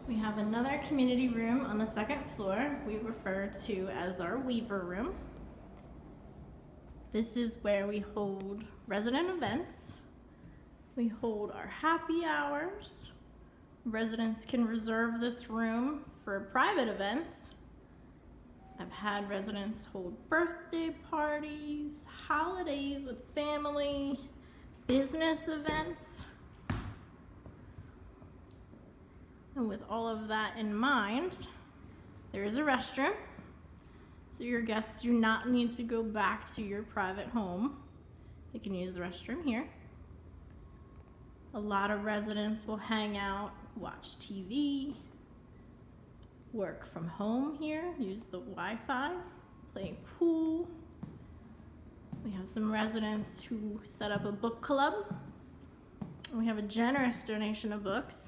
We have another community room on the second floor we refer to as our Weaver room. This is where we hold resident events. We hold our happy hours. Residents can reserve this room for private events. I've had residents hold birthday parties, holidays with family, business events. And with all of that in mind, there is a restroom, so your guests do not need to go back to your private home. They can use the restroom here. A lot of residents will hang out, watch TV, work from home here, use the Wi-Fi, play pool. We have some residents who set up a book club. We have a generous donation of books.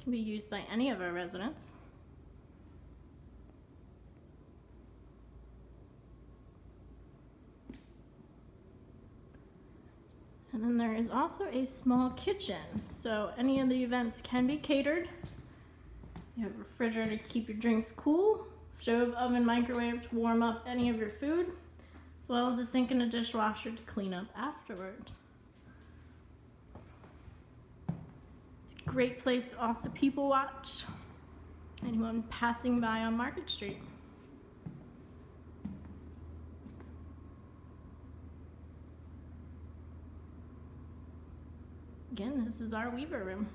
Can be used by any of our residents. And then there is also a small kitchen, so any of the events can be catered. You have a refrigerator to keep your drinks cool, stove, oven, microwave to warm up any of your food, as well as a sink and a dishwasher to clean up afterwards. Great place to also people watch anyone passing by on Market Street. Again, this is our Weaver room.